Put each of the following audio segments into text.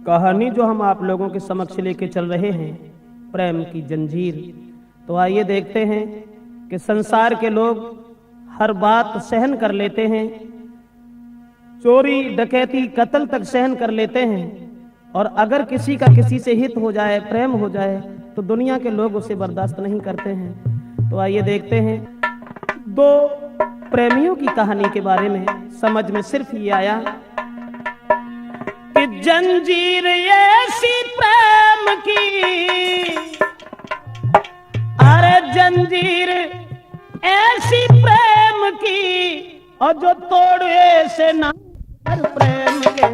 कहानी जो हम आप लोगों के समक्ष लेके चल रहे हैं, प्रेम की जंजीर। तो आइए देखते हैं कि संसार के लोग हर बात सहन कर लेते हैं, चोरी डकैती कत्ल तक सहन कर लेते हैं, और अगर किसी का किसी से हित हो जाए, प्रेम हो जाए, तो दुनिया के लोग उसे बर्दाश्त नहीं करते हैं। तो आइए देखते हैं दो प्रेमियों की कहानी के बारे में। समझ में सिर्फ ये आया कि जंजीर ऐसी प्रेम की, अरे जंजीर ऐसी प्रेम की, और जो तोड़े से ना प्रेम के।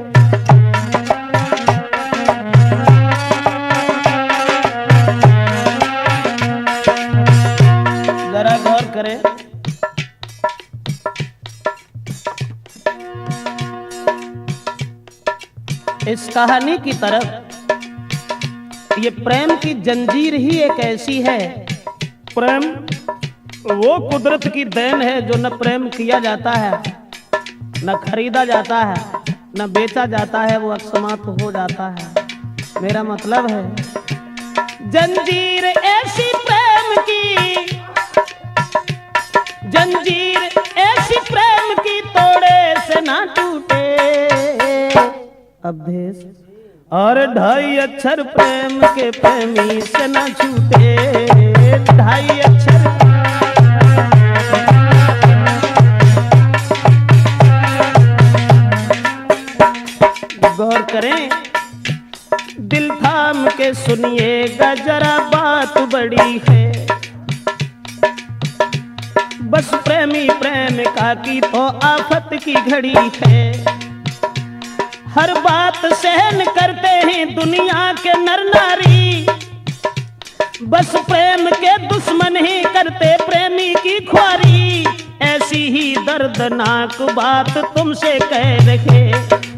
जरा गौर करें, इस कहानी की तरफ ये प्रेम की जंजीर ही एक ऐसी है। प्रेम वो कुदरत की देन है जो न प्रेम किया जाता है, न खरीदा जाता है, न बेचा जाता है, वो अकस्मात हो जाता है। मेरा मतलब है जंजीर ऐसी प्रेम की, जंजीर ऐसी प्रेम की, तोड़े से ना टूटे अभेस, और ढाई अक्षर प्रेम के प्रेमी से ना छूटे। ढाई अक्षर गौर करें, दिल थाम के सुनिएगा जरा, बात बड़ी है। बस प्रेमी प्रेमिका की तो आफत की घड़ी है। हर बात सहन करते हैं दुनिया के नर नारी, बस प्रेम के दुश्मन ही करते प्रेमी की ख्वारी। ऐसी ही दर्दनाक बात तुमसे कह रहे,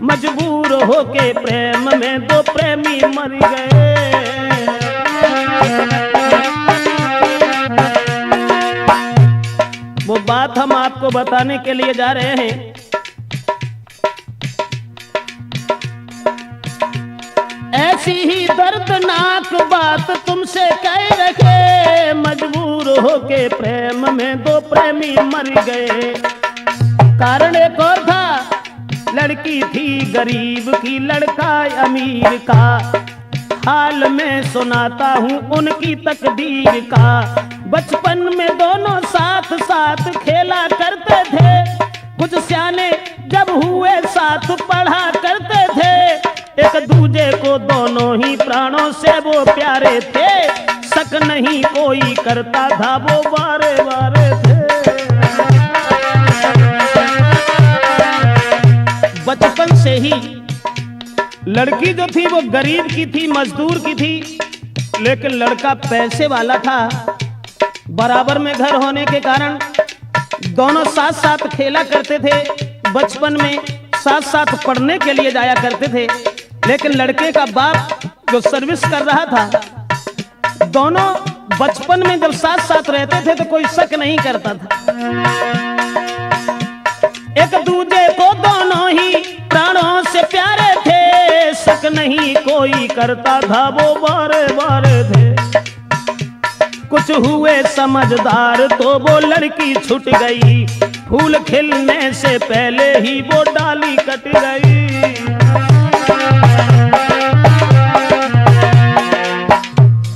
मजबूर होके प्रेम में दो प्रेमी मर गए। वो बात हम आपको बताने के लिए जा रहे हैं। ऐसी ही दर्दनाक बात तुमसे कह रखे, मजबूर होके प्रेम में दो प्रेमी मर गए। कारण एक और था, लड़की थी गरीब की, लड़का अमीर का। हाल में सुनाता हूँ उनकी तकदीर का। बचपन में दोनों साथ साथ खेला करते थे, कुछ सियाने जब हुए साथ पढ़ा करते थे। एक दूजे को दोनों ही प्राणों से वो प्यारे थे, शक नहीं कोई करता था वो बारे बारे थे। बचपन से ही लड़की जो थी वो गरीब की थी, मजदूर की थी, लेकिन लड़का पैसे वाला था। बराबर में घर होने के कारण दोनों साथ साथ खेला करते थे। बचपन में साथ साथ पढ़ने के लिए जाया करते थे, लेकिन लड़के का बाप जो सर्विस कर रहा था, दोनों बचपन में जब साथ साथ रहते थे तो कोई शक नहीं करता था। एक दूजे को दोनों ही प्राणों से प्यारे थे, शक नहीं कोई करता था वो बारे बारे थे। कुछ हुए समझदार तो वो लड़की छूट गई, फूल खिलने से पहले ही वो डाली कट गई।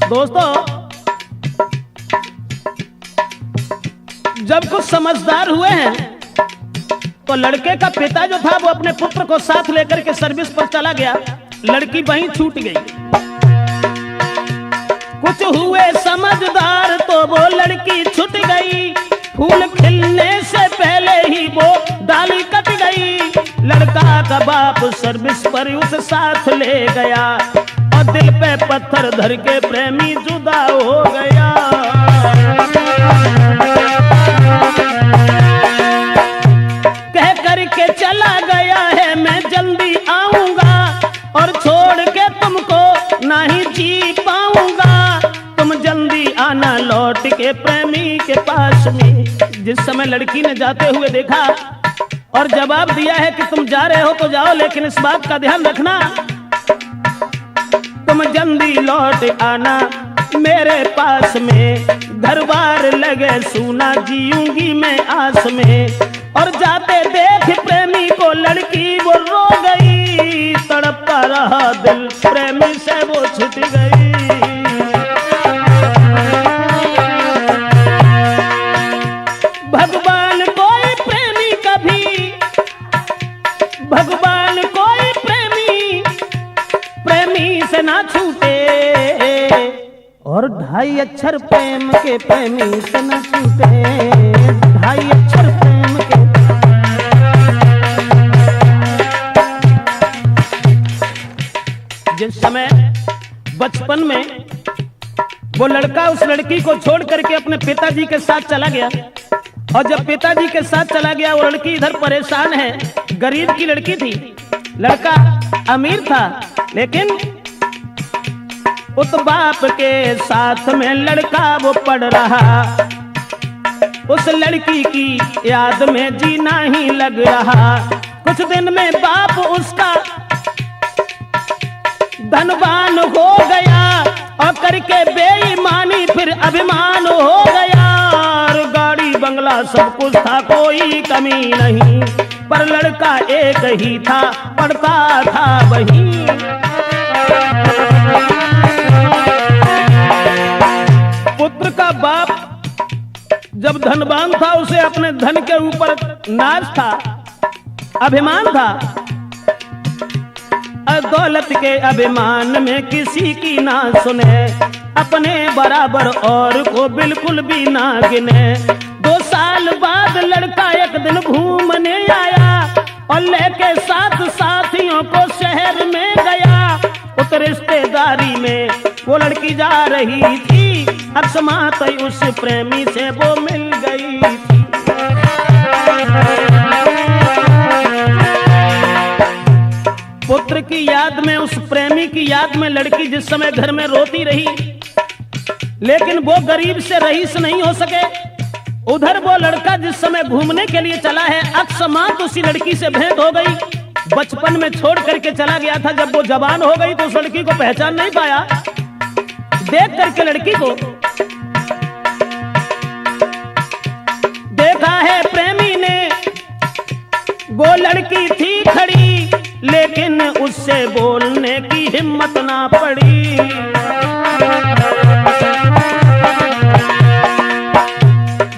दोस्तों, जब कुछ समझदार हुए हैं तो लड़के का पिता जो था वो अपने पुत्र को साथ लेकर के सर्विस पर चला गया, लड़की वहीं छूट गई। कुछ हुए समझदार तो वो लड़की छूट गई, फूल खिलने से पहले ही वो डाली कट गई। लड़का का बाप सर्विस पर उसे साथ ले गया, और दिल पे पत्थर धर के प्रेमी जुदा हो गया। कह करके चला गया है मैं जल्दी आऊंगा, और छोड़ के तुमको नहीं जी पाऊंगा। तुम जल्दी आना लौट के प्रेमी के पास में। जिस समय लड़की ने जाते हुए देखा और जवाब दिया है कि तुम जा रहे हो तो जाओ, लेकिन इस बात का ध्यान रखना लौट आना मेरे पास में, घर बार लगे सूना जीऊंगी मैं आस में। और जाते देख प्रेमी को लड़की वो रो गई, तड़पता रहा दिल प्रेमी से वो छूट गई। भगवान कोई प्रेमी कभी, भगवान कोई प्रेमी प्रेमी से ना छूटे, और 2.5 अक्षर प्रेम के प्रेमी से ना छूटे, 2.5 अक्षर प्रेम के। जिस समय बचपन में वो लड़का उस लड़की को छोड़ करके अपने पिताजी के साथ चला गया, और जब पिताजी के साथ चला गया वो लड़की इधर परेशान है, गरीब की लड़की थी, लड़का अमीर था, लेकिन उस बाप के साथ में लड़का वो पढ़ रहा, उस लड़की की याद में जीना ही लग रहा। कुछ दिन में बाप उसका धनवान हो गया, और करके बेईमानी फिर अभिमान हो गया, और गाड़ी बंगला सब कुछ था, कोई कमी नहीं, पर लड़का एक ही था, पढ़ता था वही। पुत्र का बाप जब धनवान था, उसे अपने धन के ऊपर नाज था, अभिमान था, दौलत के अभिमान में किसी की ना सुने, अपने बराबर और को बिल्कुल भी ना गिने। 2 साल बाद लड़का एक दिन घूमने आया, और लेके 7 साथियों को शहर में गया। उस रिश्तेदारी में वो लड़की जा रही थी, अकस्मात उस प्रेमी से वो मिल गई थी। पुत्र की याद में, उस प्रेमी की याद में लड़की जिस समय घर में रोती रही, लेकिन वो गरीब से रईस नहीं हो सके। उधर वो लड़का जिस समय घूमने के लिए चला है, अकस्मात उसी लड़की से भेंट हो गई। बचपन में छोड़ करके चला गया था, जब वो जवान हो गई तो उस लड़की को पहचान नहीं पाया। देख करके लड़की को देखा है प्रेमी ने, वो लड़की थी खड़ी, लेकिन उससे बोलने की हिम्मत ना पड़ी।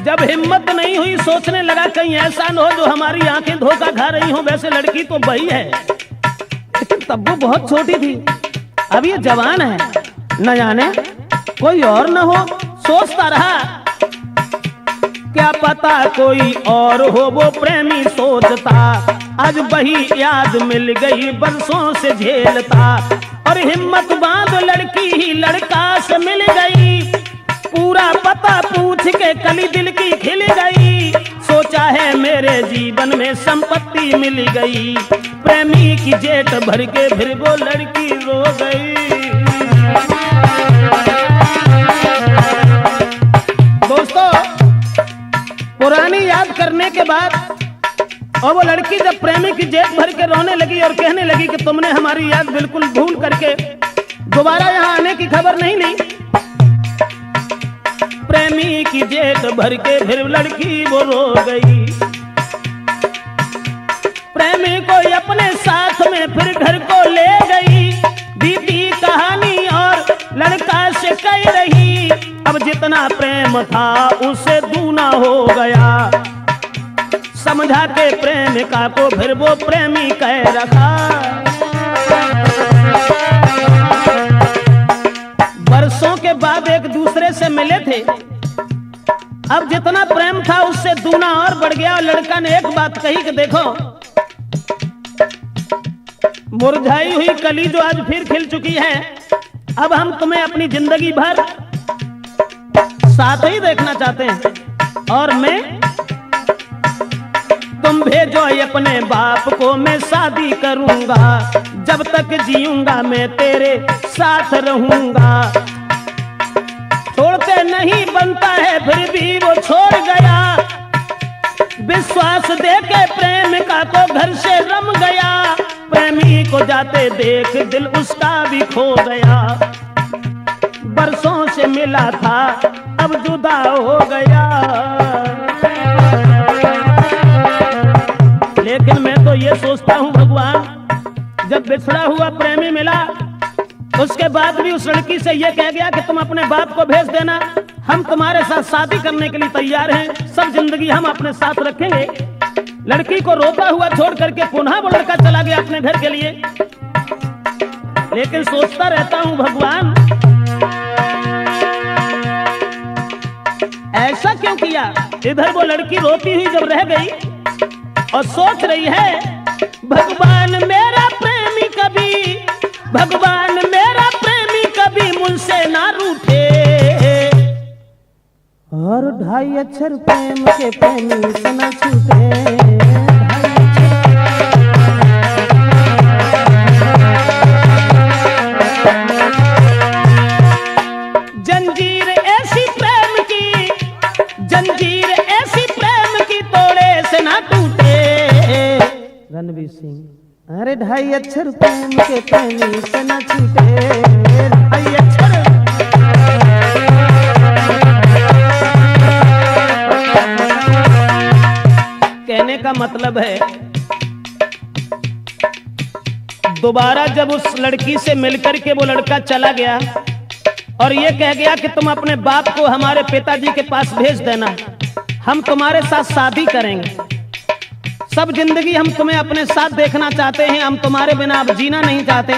जब हिम्मत नहीं हुई, सोचने लगा कहीं ऐसा न हो जो हमारी आंखें धोखा खा रही हो, वैसे लड़की तो वही है, लेकिन तब वो बहुत छोटी थी, अब ये जवान है, न जाने कोई और न हो। सोचता रहा, क्या पता कोई और हो, वो प्रेमी सोचता। आज वही याद मिल गई, बरसों से झेलता, और हिम्मत बांध लड़की ही लड़का से मिल गई। पूरा पता पूछ के कली दिल की खिल गई, सोचा है मेरे जीवन में संपत्ति मिल गई। प्रेमी की जेठ भर के फिर वो लड़की रो गई। दोस्तों, पुरानी याद करने के बाद और वो लड़की जब प्रेमी की जेब भर के रोने लगी और कहने लगी कि तुमने हमारी याद बिल्कुल भूल करके दोबारा यहाँ आने की खबर नहीं ली, प्रेमी की जेब भर के फिर लड़की वो रो गई। प्रेमी को अपने साथ में फिर घर को ले गई, बीती कहानी और लड़का से कह रही, अब जितना प्रेम था उसे दूना हो गया। समझा के प्रेमिका को फिर वो प्रेमी कह रखा। वर्षों के बाद एक दूसरे से मिले थे, अब जितना प्रेम था उससे दूना और बढ़ गया। और लड़का ने एक बात कही कि देखो, मुरझाई हुई कली जो आज फिर खिल चुकी है, अब हम तुम्हें अपनी जिंदगी भर साथ ही देखना चाहते हैं, और मैं तुम भेजो अपने बाप को, मैं शादी करूंगा, जब तक जीऊंगा मैं तेरे साथ रहूंगा। छोड़ते नहीं बनता है, फिर भी वो छोड़ गया। विश्वास देके प्रेमिका को घर से रम गया, प्रेमी को जाते देख दिल उसका भी खो गया। बरसों से मिला था अब जुदा हो गया। लेकिन मैं तो ये सोचता हूँ भगवान, जब बिछड़ा हुआ प्रेमी मिला उसके बाद भी उस लड़की से ये कह गया कि तुम अपने बाप को भेज देना, हम तुम्हारे साथ शादी करने के लिए तैयार हैं, सब जिंदगी हम अपने साथ रखेंगे। लड़की को रोता हुआ छोड़ करके पुनः वो लड़का चला गया अपने घर के लिए। लेकिन सोचता रहता हूं भगवान, ऐसा क्यों किया? इधर वो लड़की रोती हुई जब रह गई और सोच रही है भगवान मेरा प्रेमी कभी, भगवान मेरा प्रेमी कभी मुझसे ना रूठे, और 2.5 अक्षर प्रेम के प्रेमी से ना छूटे। जंजीर ऐसी प्रेम की, जंजीर ऐसी प्रेम की तोड़े से ना टूटे। रणवीर सिंह, अरे 2.5 अक्षर प्रेम के प्रेमी से ना छूटे, 2.5 अक्षर। कहने का मतलब है दोबारा जब उस लड़की से मिलकर के वो लड़का चला गया और ये कह गया कि तुम अपने बाप को हमारे पिताजी के पास भेज देना, हम तुम्हारे साथ शादी करेंगे, सब जिंदगी हम तुम्हें अपने साथ देखना चाहते हैं, हम तुम्हारे बिना अब जीना नहीं चाहते।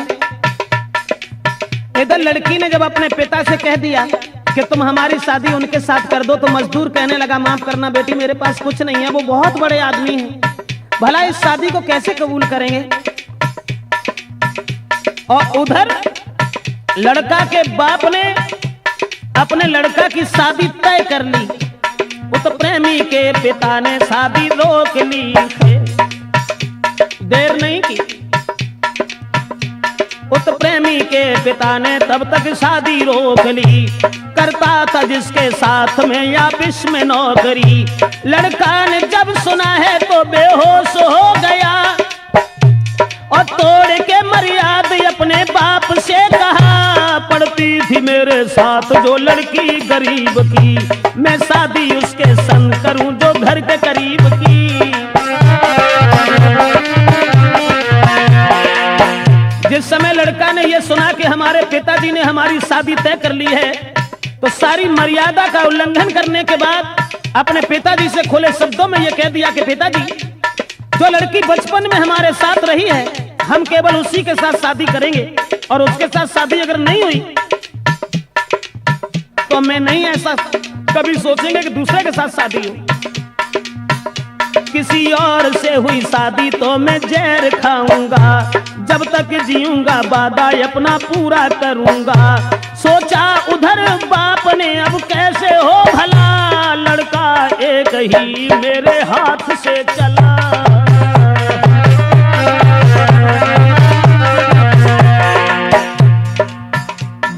इधर लड़की ने जब अपने पिता से कह दिया कि तुम हमारी शादी उनके साथ कर दो, तो मजदूर कहने लगा माफ करना बेटी, मेरे पास कुछ नहीं है, वो बहुत बड़े आदमी हैं, भला इस शादी को कैसे कबूल करेंगे। और उधर लड़का के बाप ने अपने लड़का की शादी तय कर ली, उस प्रेमी के पिता ने शादी रोक ली, देर नहीं की। उस प्रेमी के पिता ने तब तक शादी रोक ली, करता था जिसके साथ में या विष में नौकरी। लड़का ने जब सुना है तो बेहोश हो गया और तोड़ के मर्यादा अपने बाप से कहा, पड़ती थी मेरे साथ जो लड़की गरीब की, मैं शादी उसके संग करूं जो घर के करीब की। जिस समय लड़का ने यह सुना कि हमारे पिताजी ने हमारी शादी तय कर ली है, तो सारी मर्यादा का उल्लंघन करने के बाद अपने पिताजी से खुले शब्दों में यह कह दिया कि पिताजी, जो लड़की बचपन में हमारे साथ रही है हम केवल उसी के साथ शादी करेंगे, और उसके साथ शादी अगर नहीं हुई तो मैं नहीं ऐसा कभी सोचेंगे कि दूसरे के साथ शादी हो। किसी और से हुई शादी तो मैं जहर खाऊंगा, जब तक जीऊंगा वादा अपना पूरा करूंगा। सोचा उधर बाप ने अब कैसे हो भला, लड़का एक ही मेरे हाथ से चला।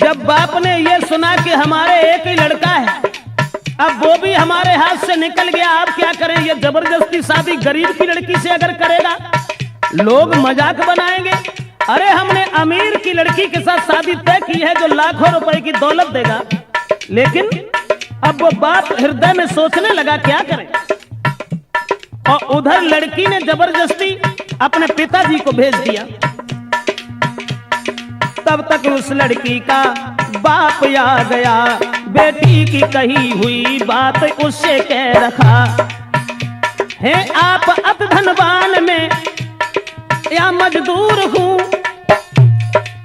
जब बाप ने यह सुना कि हमारे एक ही लड़का है, अब वो भी हमारे हाथ से निकल गया, अब क्या करें। ये जबरदस्ती शादी गरीब की लड़की से अगर करेगा लोग मजाक बनाएंगे, अरे हमने अमीर की लड़की के साथ शादी तय की है जो लाखों रुपए की दौलत देगा। लेकिन अब वो बाप हृदय में सोचने लगा क्या करें, और उधर लड़की ने जबरदस्ती अपने पिताजी को भेज दिया। तब तक उस लड़की का बाप आ गया, बेटी की कही हुई बात उससे कह रखा है, आप अत धनवान में या मजदूर हूँ,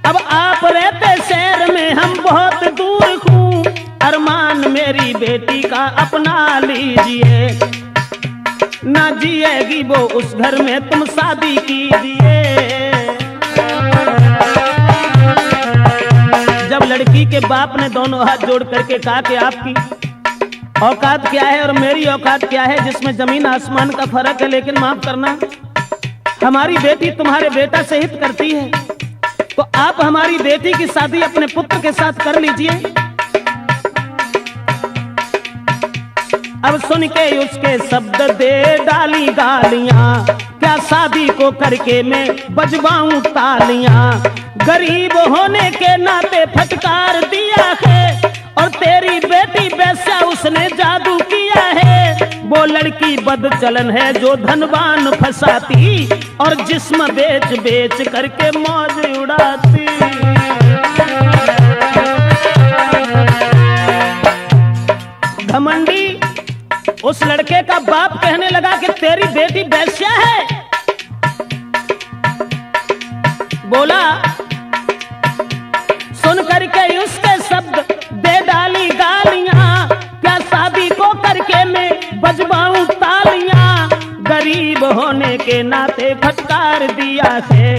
अब आप रहते शहर में हम बहुत दूर हूँ, अरमान मेरी बेटी का अपना लीजिए, ना जिएगी वो उस घर में तुम शादी कीजिए। जब लड़की के बाप ने दोनों हाथ जोड़ करके कहा कि आपकी औकात क्या है और मेरी औकात क्या है, जिसमें जमीन आसमान का फर्क है, लेकिन माफ करना हमारी बेटी तुम्हारे बेटा से हित करती है, तो आप हमारी बेटी की शादी अपने पुत्र के साथ कर लीजिए। अब सुन के उसके शब्द दे डाली गालियां, क्या शादी को करके मैं बजवाऊं तालियां, गरीब होने के नाते फटकार दिया है, और तेरी बेटी वैसा उसने जादू किया है। वो लड़की बदचलन है जो धनवान फंसाती, और जिस्म बेच बेच करके मौज उड़ाती। घमंडी उस लड़के का बाप कहने लगा कि तेरी बेटी वैश्या है। बोला, सुन करके उसके शब्द दे डाली गालियां, क्या शादी को करके मैं बजवाऊं तालियां। गरीब होने के नाते फटकार दिया है,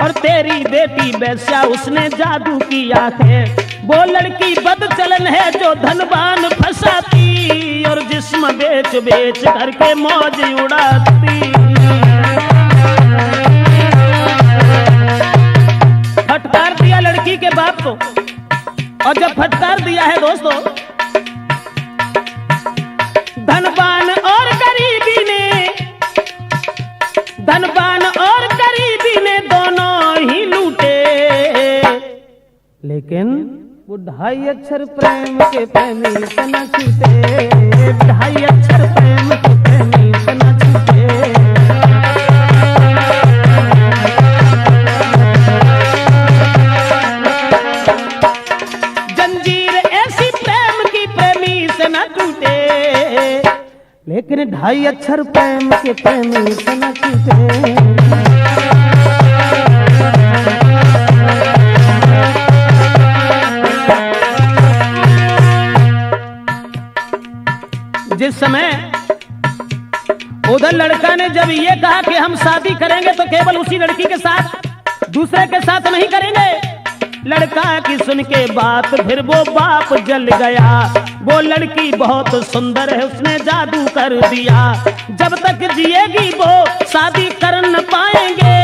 और तेरी बेटी वैश्या उसने जादू किया है। वो लड़की बदचलन है जो धनवान फंसाती, और जिस्म बेच बेच करके मौज उड़ाती। फटकार दिया लड़की के बाप को, और जब फटकार दिया है दोस्तों, धनवान और गरीबी ने, धनवान और गरीबी ने दोनों ही लूटे, लेकिन वो 2.5 अक्षर प्रेम के प्रेमी से न छूटे। 2.5 अक्षर प्रेम के प्रेमी से न छूटे। जंजीर ऐसी प्रेम की प्रेमी से न टूटे, लेकिन 2.5 अक्षर प्रेम के प्रेमी से न छूटे। जिस समय उधर लड़का ने जब ये कहा कि हम शादी करेंगे तो केवल उसी लड़की के साथ, दूसरे के साथ नहीं करेंगे, लड़का की सुन के बात फिर वो बाप जल गया। वो लड़की बहुत सुंदर है, उसने जादू कर दिया, जब तक जिएगी वो शादी कर न पाएंगे,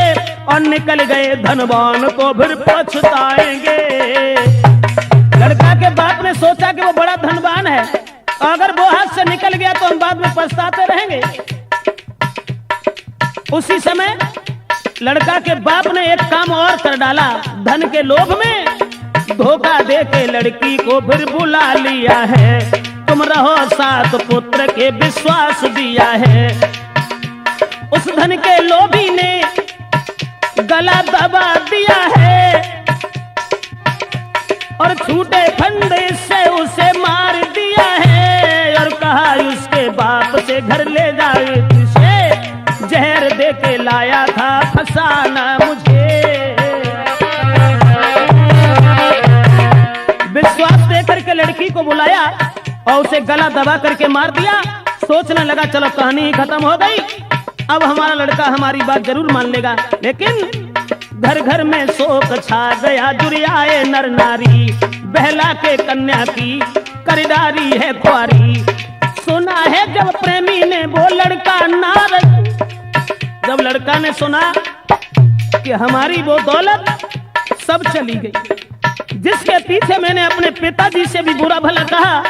और निकल गए धनवान तो फिर पछताएंगे। लड़का के बाप ने सोचा कि वो बड़ा धनवान है, अगर वो हाथ से निकल गया तो हम बाद में पछताते रहेंगे। उसी समय लड़का के बाप ने एक काम और कर डाला। धन के लोभ में धोखा दे के लड़की को फिर बुला लिया है। तुम रहो साथ पुत्र के विश्वास दिया है। उस धन के लोभी ने गला दबा दिया है, और छूटे फंदे से उसे मार दिया है, और कहा उसके बाप से घर ले जाए तुझे, जहर दे के लाया था फंसाना मुझे। विश्वास दे करके लड़की को बुलाया और उसे गला दबा करके मार दिया। सोचने लगा चलो कहानी ही खत्म हो गई, अब हमारा लड़का हमारी बात जरूर मान लेगा। लेकिन घर घर में शोक छा गया, जुरियाए नर नारी, बहला के कन्या की खरीदारी है खुआरी। सुना है जब प्रेमी ने वो लड़का नारद, जब लड़का ने सुना कि हमारी वो दौलत सब चली गई, जिसके पीछे मैंने अपने पिताजी से भी बुरा भला कहा,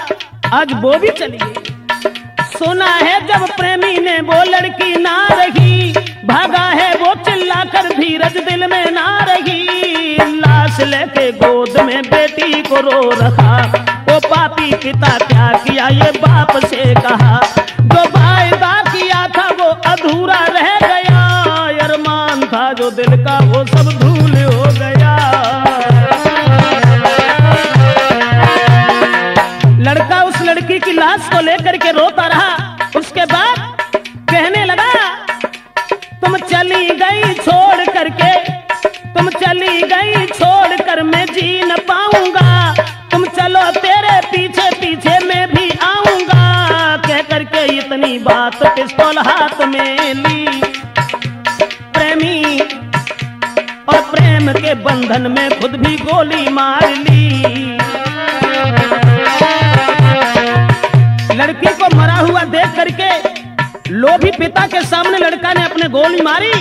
आज वो भी चली गई। सुना है जब प्रेमी ने वो लड़की ना रही, भागा है वो चिल्ला कर धीरज दिल में ना रही। लाश लेके गोद में बेटी को रो रखा, वो पापी पिता क्या किया ये बाप से कहा। जो वायदा किया था वो अधूरा रह गया, अरमान था जो दिल का वो सब धूल हो गया। लड़का उस लड़की की लाश को लेकर के रोता रहा। उसके बाद कहने लगा तुम चली गई छोड़ करके, तुम चली गई छोड़ कर मैं जी न पाऊंगा, तुम चलो तेरे पीछे पीछे मैं भी आऊंगा। कह करके इतनी बात पिस्तौल हाथ में ली, प्रेमी और प्रेम के बंधन में खुद भी गोली मार ली। लड़की को मरा हुआ देख करके लोभी पिता के सामने लड़का ने अपने गोली मारी।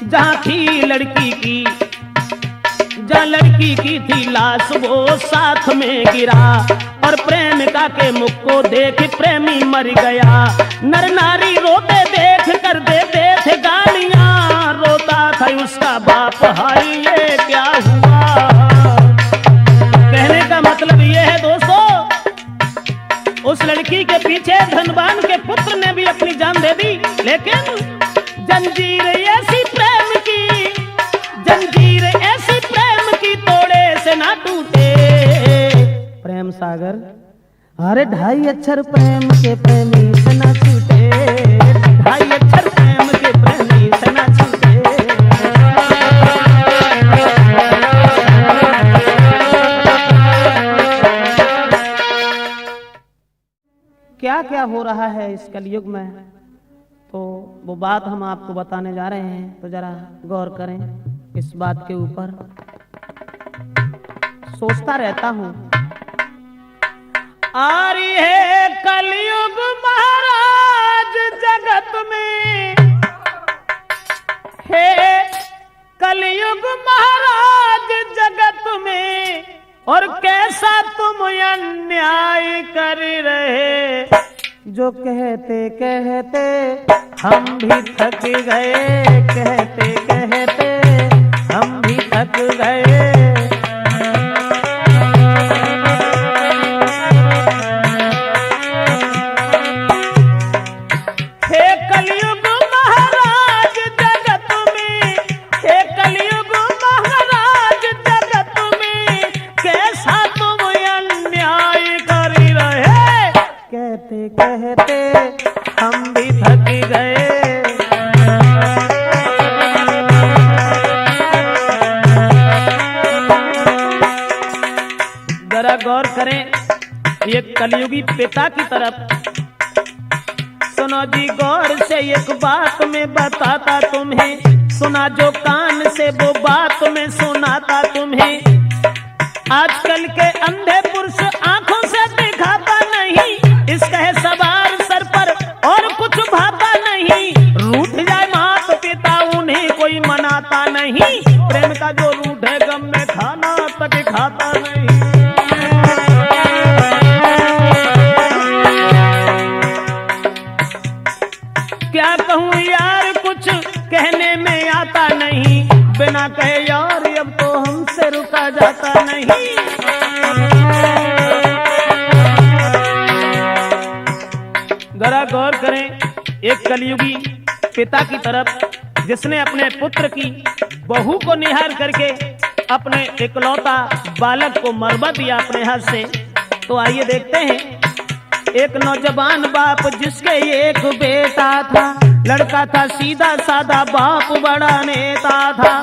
जहां थी लड़की की, जहां लड़की की थी लाश वो साथ में गिरा, और प्रेमिका के मुख को देख प्रेमी मर गया। नर नारी रोते देख कर देते थे गालियां, रोता था उसका बाप हाय क्या हुआ। कहने का मतलब ये है दोस्तों, उस लड़की के पीछे धनवान के पुत्र ने भी अपनी जान दे दी, लेकिन जंजीर ऐसी प्रेम की, जंजीर ऐसी प्रेम की तोड़े से ना टूटे। प्रेम सागर, अरे 2.5 अक्षर प्रेम के प्रेमी से ना छूटे, 2.5 अक्षर प्रेम के प्रेमी से ना छूटे। क्या क्या हो रहा है इस कलयुग में, तो वो बात हम आपको बताने जा रहे हैं, तो जरा गौर करें इस बात के ऊपर। सोचता रहता हूं, आ रही है कलयुग महाराज जगत में, हे कलयुग महाराज जगत में, और कैसा तुम अन्याय कर रहे। जो कहते कहते हम भी थक गए, कहते कहते हम भी थक गए। हे कलयुग महाराज जगत में, हे कलयुग महाराज जगत में, कैसा तुम अन्याय कर रहे। कहते कहते हम भी थक गए। जरा गौर करें ये कलयुगी पिता की तरफ। सुनो जी गौर से एक बात मैं बताता तुम्हें, सुना जो कान से वो बात मैं सुनाता तुम्हें। आजकल के अंधे पुरुष आंखों से दिखाता नहीं, इसका है सवार सर पर और कुछ भाता नहीं। रूठ जाए माता पिता उन्हें कोई मनाता नहीं, प्रेम का जो रूठ है गम में खाना तक खाता नहीं। क्या कहूँ यार कुछ कहने में आता नहीं, बिना कहे यार अब तो हमसे रुका जाता नहीं। जरा गौर करें एक कलयुगी पिता की तरफ, जिसने अपने पुत्र की बहू को निहार करके अपने इकलौता बालक को मरवा दिया अपने हाथ से। तो आइए देखते हैं, एक नौजवान बाप जिसके एक बेटा था, लड़का था सीधा साधा, बाप बड़ा नेता था।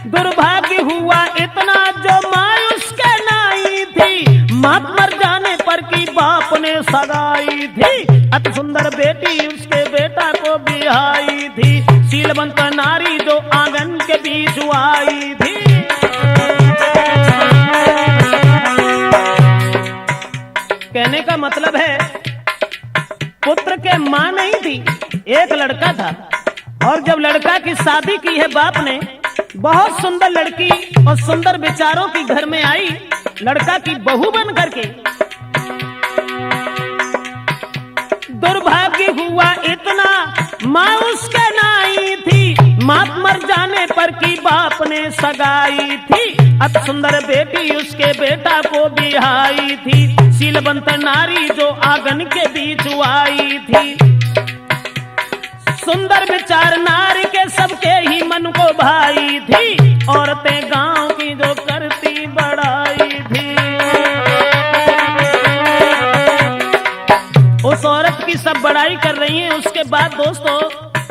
दुर्भाग्य हुआ इतना जो माँ उसके नाई थी, माँ मर जाने पर की बाप ने सगाई थी। अति सुंदर बेटी उसके बेटा को बिहाई थी, शीलवंत नारी जो आंगन के बीच आई थी। कहने का मतलब है पुत्र के मां नहीं थी, एक लड़का था। और जब लड़का की शादी की है बाप ने, बहुत सुंदर लड़की और सुंदर विचारों की घर में आई, लड़का की बहू बन करके। दुर्भाग्य हुआ इतना माँ उसके नाई थी, माँ मर जाने पर की बाप ने सगाई थी। अति सुंदर बेटी उसके बेटा को बिहाई थी, शीलवंत नारी जो आंगन के बीच आई थी। सुंदर विचार नारी के सबके ही मन को भाई थी, औरतें गांव की जो करती बड़ाई थी। उस औरत की सब बड़ाई कर रही हैं। उसके बाद दोस्तों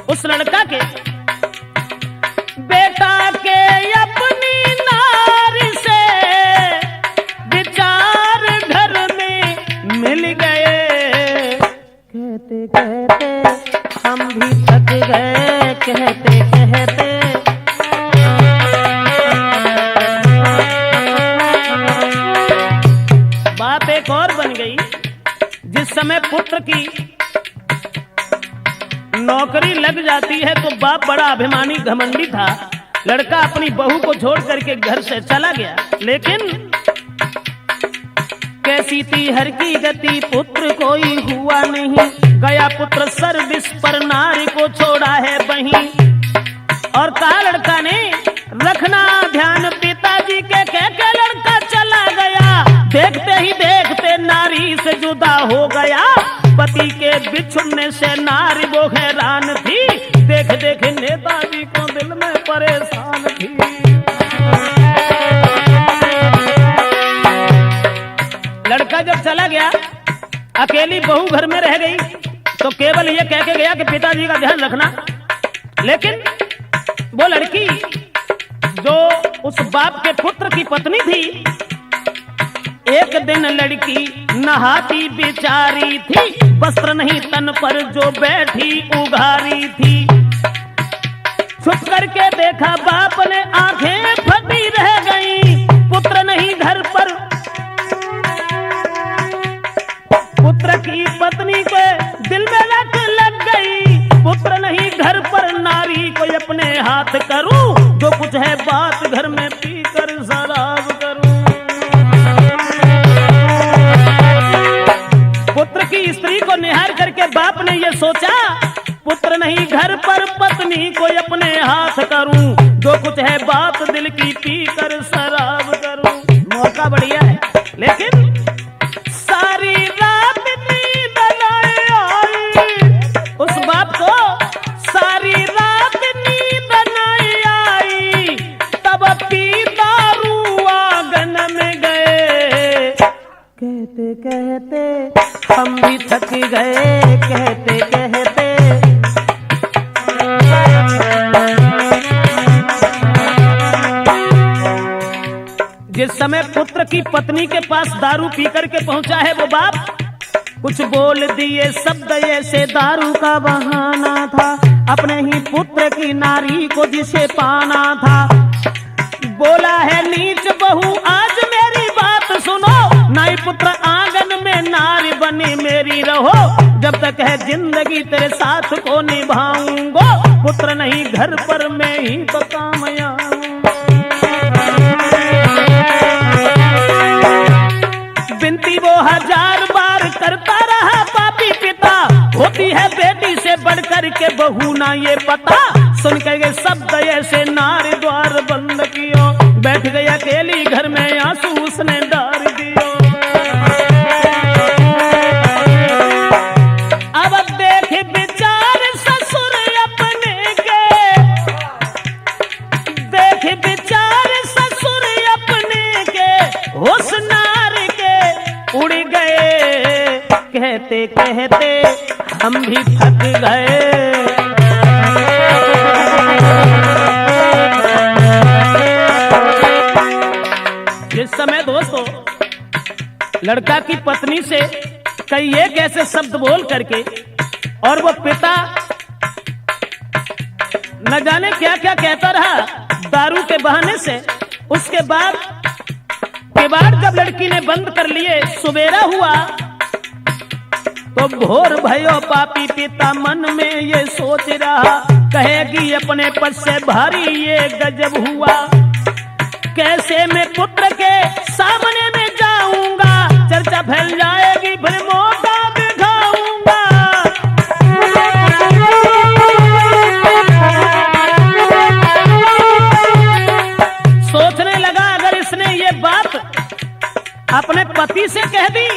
उस लड़का के बेटा के अपनी नारी से विचार घर में मिल गए। कहते कहते हम भी थक गए, कहते कहते। बात एक और बन गई। जिस समय पुत्र की नौकरी लग जाती है तो बाप बड़ा अभिमानी घमंडी था। लड़का अपनी बहू को छोड़ करके घर से चला गया, लेकिन कैसी थी हर की गति, पुत्र कोई हुआ नहीं। गया पुत्र सर्विस पर, नारी को छोड़ा है वहीं। और कहा लड़का ने रखना ध्यान पिताजी के कह के लड़का चला गया। देखते ही देखते नारी से जुदा हो गया। पति के बिछुड़ने से नारी वो हैरान थी। देख देख नेताजी को दिल में परेशान थी। लड़का जब चला गया, अकेली बहू घर में रह गई, तो केवल ये कह के गया कि पिताजी का ध्यान रखना। लेकिन वो लड़की जो उस बाप के पुत्र की पत्नी थी, एक दिन लड़की नहाती बेचारी थी, वस्त्र नहीं तन पर जो बैठी उघारी थी। छुप करके देखा बाप ने, आंखें फटी रह गई। पुत्र नहीं घर पर, पुत्र की पत्नी को दिल में रट लग गई। पुत्र नहीं घर पर, नारी को अपने हाथ करूं, जो कुछ है बात घर में पीकर शराब करूं। पुत्र की स्त्री को निहार करके बाप ने ये सोचा, पुत्र नहीं घर पर, पत्नी को अपने हाथ करूं, जो कुछ है बात दिल की पीकर शराब करूं। मौका बढ़िया है, लेकिन सारी रात नींद नहीं आई उस बाप को, सारी रात नींद नहीं आई। तब पी दारू आंगन में गए, कहते कहते हम भी थक गए, कहते कहते। जिस समय पुत्र की पत्नी के पास दारू पी करके पहुंचा है वो बाप, कुछ बोल दिए शब्द ऐसे दारू का बहाना था, अपने ही पुत्र की नारी को जिसे पाना था। बोला है नीच बहू आज मेरी बात सुनो, नाई पुत्र आंगन में नारी बनी मेरी रहो, जब तक है जिंदगी तेरे साथ को निभाऊंगा। पुत्र नहीं घर पर मैं ही तो काम आऊंगा। बिनती वो 1000 बार करता रहा पापी पिता, होती है बेटी से बढ़कर के बहू ना ये पता। सुन के शब्द ऐसे नारी द्वार बंद कियो, बैठ गई अकेली घर में आंसू उसने डाल दियो। अब देख विचार ससुर अपने के, देख विचार ससुर अपने के, होश नार के उड़ गए, कहते कहते हम भी थक गए। इस समय दोस्तों लड़का की पत्नी से कई एक ऐसे शब्द बोल करके, और वो पिता न जाने क्या क्या कहता रहा दारू के बहाने से। उसके बाद किवाड़ जब लड़की ने बंद कर लिए, सुबेरा हुआ तो भोर भयो पापी पिता मन में ये सोच रहा, कहेगी अपने पद से भारी ये गजब हुआ, कैसे मैं पुत्र के सामने में जाऊंगा, चर्चा फैल जाएगी फिर मौका दिखाऊंगा। सोचने लगा अगर इसने ये बात अपने पति से कह दी,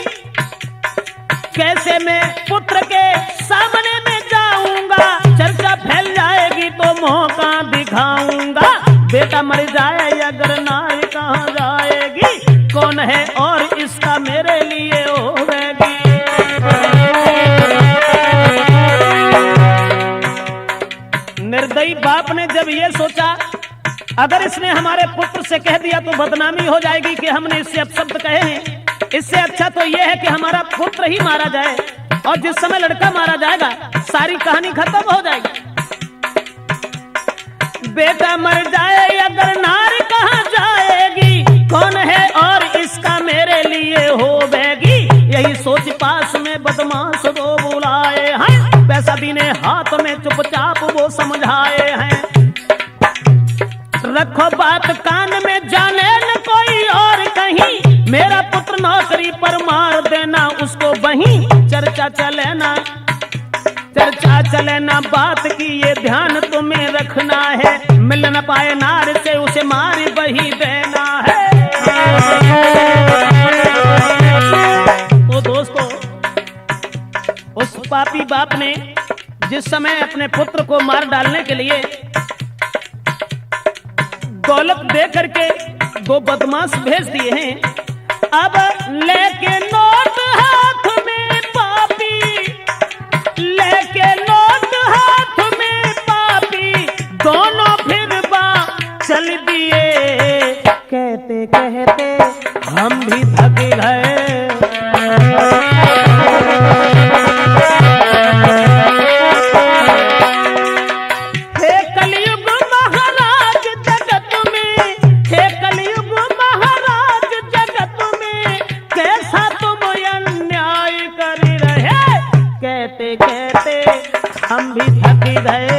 कैसे मैं पुत्र के सामने में जाऊंगा, चर्चा फैल जाएगी तो मौका दिखाऊंगा। बेटा मर जाए अगर नाई कहाँ जाएगी, कौन है और इसका मेरे लिए होगी। निर्दयी बाप ने जब ये सोचा अगर इसने हमारे पुत्र से कह दिया तो बदनामी हो जाएगी कि हमने इससे अपशब्द कहे हैं, इससे अच्छा तो यह है कि हमारा पुत्र ही मारा जाए, और जिस समय लड़का मारा जाएगा सारी कहानी खत्म हो जाएगी। बेटा मर जाए अगर नारी कहाँ जाएगी, कौन है और इसका मेरे लिए होगी, यही सोच पास में बदमाश दो बुलाए हैं, पैसा दीने हाथ में चुपचाप वो समझाए हैं। रखो बात कान में, जाने न कोई और कहीं, मेरा पुत्र नौकरी पर मार देना उसको वहीं, चर्चा चले ना बात की ये ध्यान तुम्हें रखना है, मिल न पाए नार से उस से मार वही देना है। तो दोस्तों, उस पापी बाप ने जिस समय अपने पुत्र को मार डालने के लिए दौलत दे करके 2 बदमाश भेज दिए हैं, अब लेके नोट हाथ में पापी, लेके नोट हाथ में पापी, दोनों फिर चल दिए। कहते कहते हम भी थक गए। हे कलयुग महाराज जगत में, हे कलयुग महाराज जगत में, कैसा तुम अन्याय कर रहे। कहते कहते हम भी थक गए।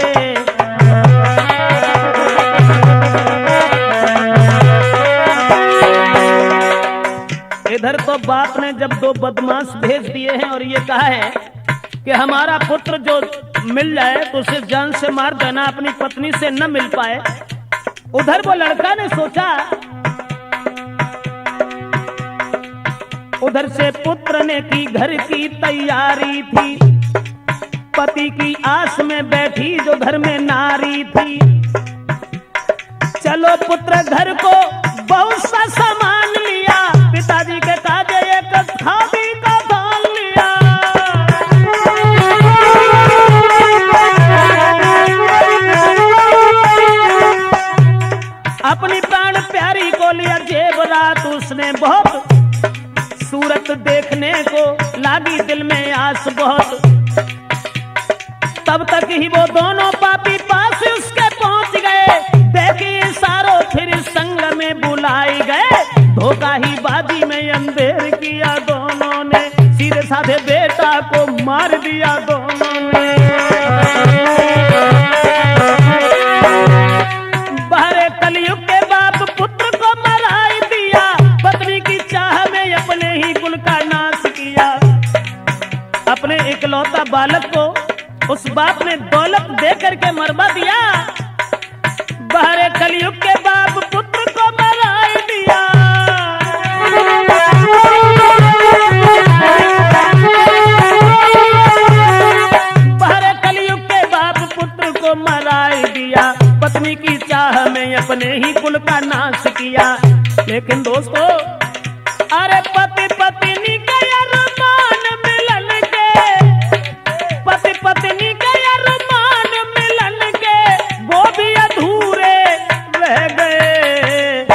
इधर तो बाप ने जब 2 बदमाश भेज दिए हैं और ये कहा है कि हमारा पुत्र जो मिल जाए तो उसे जान से मार देना, अपनी पत्नी से न मिल पाए। उधर वो लड़का ने सोचा, उधर से पुत्र ने की घर की तैयारी थी, पति की आस में बैठी जो घर में नारी थी। चलो पुत्र घर को बहुत सा सामान लिया, पिताजी के काजे एक खादी का थाल लिया। अपनी प्राण प्यारी को लिया जेवरात उसने बहुत, सूरत देखने को लागी दिल में आस बहुत। तब तक ही वो दोनों पापी पास उसके पहुंच गए, देखिए सारों फिर संग में बुलाए गए। धोखा ही बाजी में अंधेर किया दोनों ने, सीधे साधे बेटा को मार दिया दोनों ने। बाहर कलयुग के बाप पुत्र को मराई दिया, पत्नी की चाह में अपने ही कुल का नाश किया। अपने इकलौता बालक को उस बाप ने दौलत दे करके मरवा दिया। बाहर कलयुग के बाप पुत्र को मराई दिया। बाहर कलयुग के बाप पुत्र को मराई दिया, पत्नी की चाह में अपने ही कुल का नाश किया। लेकिन दोस्तों, अरे पति पत्नी के अरमान मिलन के, पति पत्नी के अरमान मिलन के, वो भी अधूरे रह गए।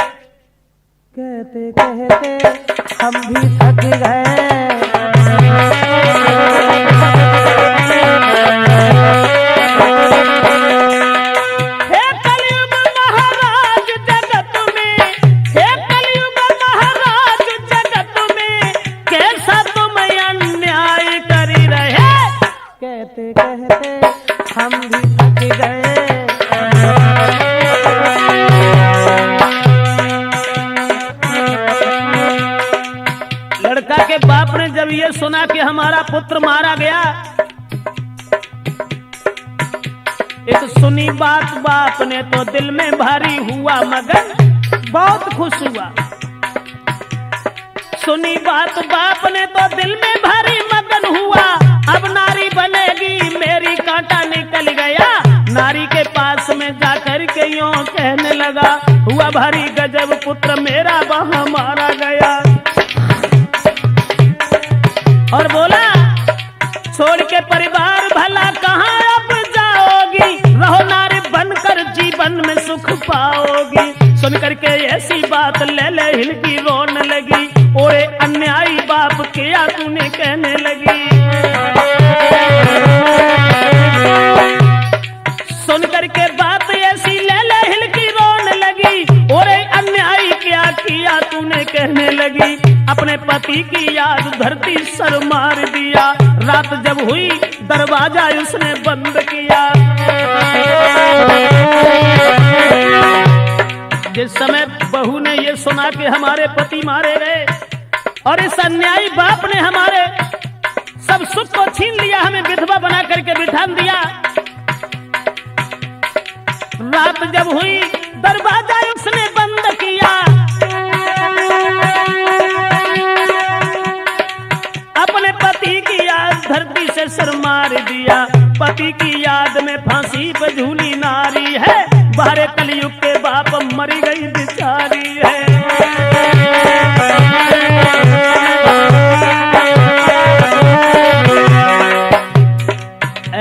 कहते कहते हम भी थक गए। हे कलयुग महाराज जगत में, हे कलयुग महाराज जगत में, कैसा तुम अन्याय कर रहे। कहते कहते हम भी थक गए। लड़का के बाप ने जब ये सुना कि हमारा पुत्र मारा गया, एक सुनी बात बाप ने तो दिल में भारी हुआ मगन, बहुत खुश हुआ। सुनी बात बाप ने तो दिल में भारी मगन हुआ। अब नारी बनेगी मेरी, कांटा निकल गया। नारी के पास में जाकर के यूं कहने लगा, हुआ भारी गजब पुत्र मेरा वहां मारा गया। और बोला, छोड़ के परिवार भला कहाँ अब जाओगी, रहो नारी बनकर जीवन में सुख पाओगी। सुन करके ऐसी बात ले ले हिलकी रोने लगी, ओए अन्यायी बाप क्या तूने कहने लगी। सुन करके बात ऐसी ले ले हिलकी रोने लगी, ओए अन्यायी क्या किया तूने कहने लगी। अपने पति की याद धरती सर मार दिया, रात जब हुई दरवाजा उसने बंद किया। जिस समय बहू ने ये सुना कि हमारे पति मारे गए और इस अन्यायी बाप ने हमारे सब सुख को छीन लिया, हमें विधवा बना करके बिठा दिया। रात जब हुई दरवाजा उसने बंद किया, अपने पति की याद धरती से सर मार दिया। पति की याद में फांसी पे झूली नारी है, बाहर कलयुग के बाप मरी गई बेचारी है।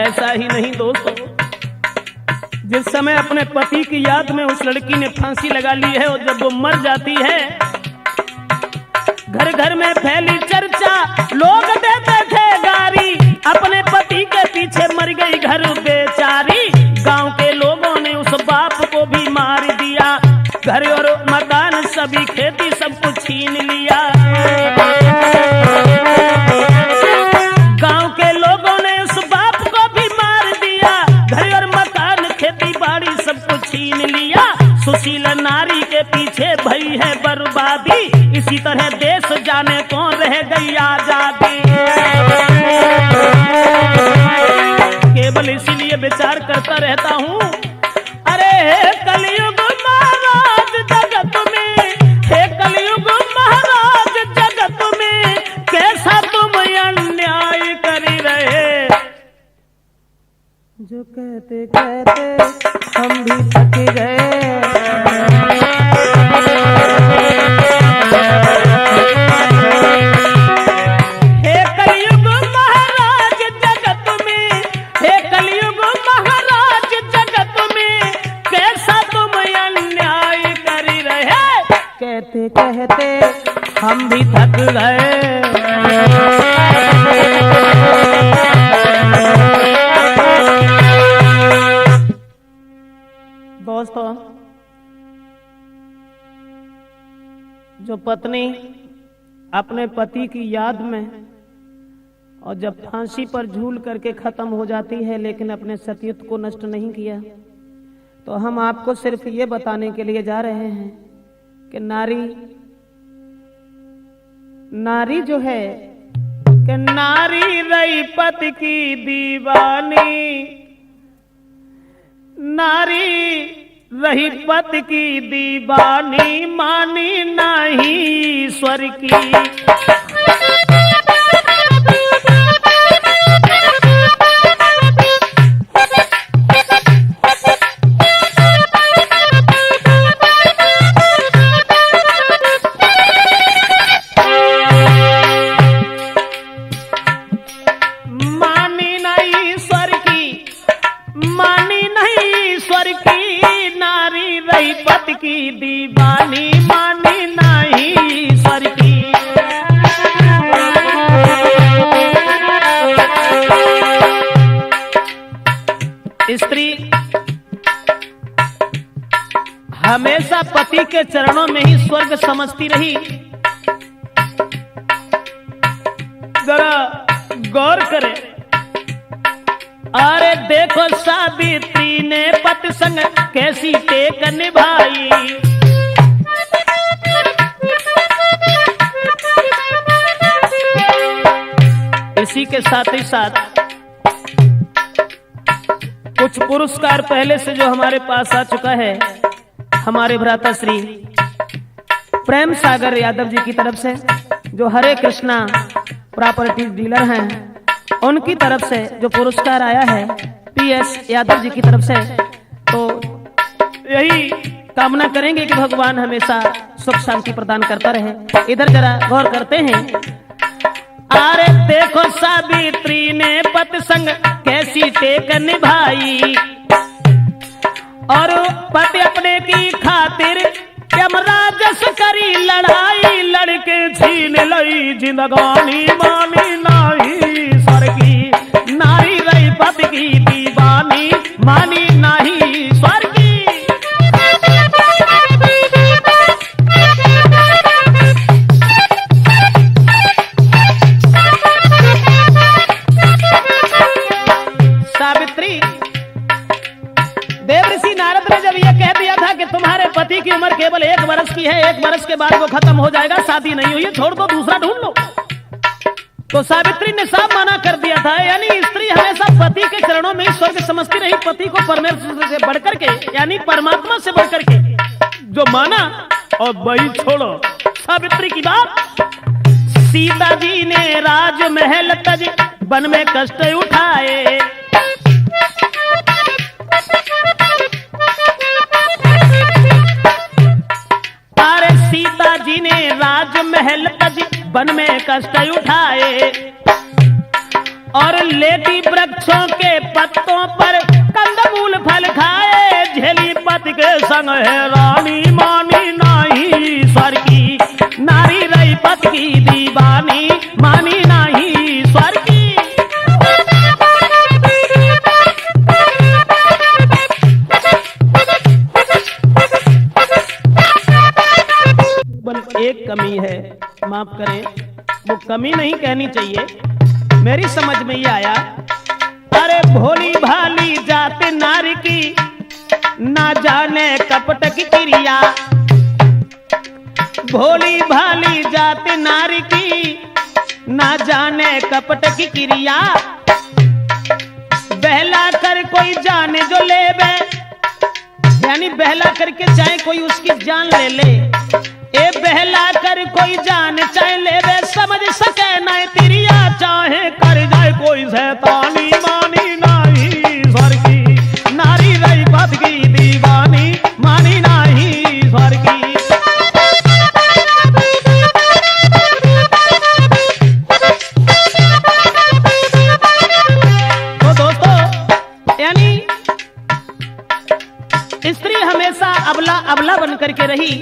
ऐसा ही नहीं दोस्तों, जिस समय अपने पति की याद में उस लड़की ने फांसी लगा ली है और जब वो मर जाती है, घर घर में फैली चर्चा, लोग देते थे गारी, अपने पति के पीछे मर गई घर बेचारी। गांव के लोगों ने उस बाप को भी मार दिया, घर और मकान सभी खेती सब कुछ छीन लिया। गांव के लोगों ने उस बाप को भी मार दिया, घर और मकान खेती बाड़ी सब कुछ छीन लिया। सुशील नारी के पीछे भई है बर्बादी, इसी तरह देश जाने कौन रह गई आजादी। केवल इसीलिए विचार करता रहता हूँ, अरे कलयुग महाराज जगत में, हे कलयुग महाराज जगत में, कैसा तुम अन्याय कर रहे। जो कहते कहते हम भी थक गए, कहते हम भी थक गए। दोस्तों, जो पत्नी अपने पति की याद में और जब फांसी पर झूल करके खत्म हो जाती है लेकिन अपने सतीत्व को नष्ट नहीं किया, तो हम आपको सिर्फ ये बताने के लिए जा रहे हैं कि नारी जो है कि नारी रही पति की दीवानी, नारी रही पति की दीवानी, मानी नहीं ईश्वर की। की दीवानी, मानी नहीं ईश्वर की। स्त्री हमेशा पति के चरणों में ही स्वर्ग समझती रही। जरा गौर करें, अरे देखो सावित्री ने पति संग कैसी टेक निभाई। इसी के साथ ही साथ कुछ पुरस्कार पहले से जो हमारे पास आ चुका है, हमारे भ्राता श्री प्रेम सागर यादव जी की तरफ से, जो हरे कृष्णा प्रॉपर्टी डीलर हैं, उनकी तरफ से जो पुरस्कार आया है PS यादव जी की तरफ से। तो यही कामना करेंगे कि भगवान हमेशा सुख शांति प्रदान करता रहे। इधर जरा गौर करते हैं, अरे देखो सावित्री ने पति संग कैसी टेक निभाई, और पति अपने की खातिर यमराज से करी लड़ाई, लड़के छीन लई जिंदगानी, मानी नहीं ईश्वर की। नारी रही पति की दीवानी, मानी नहीं ईश्वर की। सावित्री, देव ऋषि नारद ने जब यह कह दिया था कि तुम्हारे पति की उम्र केवल 1 वर्ष की है, 1 वर्ष के बाद वो खत्म हो जाएगा, शादी नहीं हुई है, छोड़ दो, दूसरा ढूंढ लो, तो सावित्री ने साफ मना कर दिया था। यानी स्त्री हमेशा पति के चरणों में ही स्वर्ग समझती रही, पति को परमेश्वर से बढ़कर के, यानी परमात्मा से बढ़कर के जो माना और वही छोड़ो। सावित्री की बात, सीता जी ने राजमहल तज वन में कष्ट उठाए। अरे सीता जी ने राजमहल तज वन में कष्ट उठाए और लेटी वृक्षों के पत्तों पर कंदमूल फल खाए। झेली पति के संग है रानी, मानी नाही स्वर की नारी, रही पति की दीवानी, मानी नाही स्वर की। एक कमी है, माफ करें, वो कमी नहीं कहनी चाहिए, मेरी समझ में ये आया। अरे भोली भाली जात नारी की ना जाने कपट की क्रिया, भोली भाली जात नारी की ना जाने कपट की क्रिया। बहला कर कोई जाने जो ले बे, यानी बहला करके चाहे कोई उसकी जान ले ले। ए बहला कर कोई जान चाहे ले बे, समझ सके न तिरिया, चाहे कर जाए कोई शैतानी, मानी नाही स्वर की नारी, रही पति की दीवानी, मानी नाही स्वर की। तो दोस्तों, यानी स्त्री हमेशा अबला अबला बन करके रही।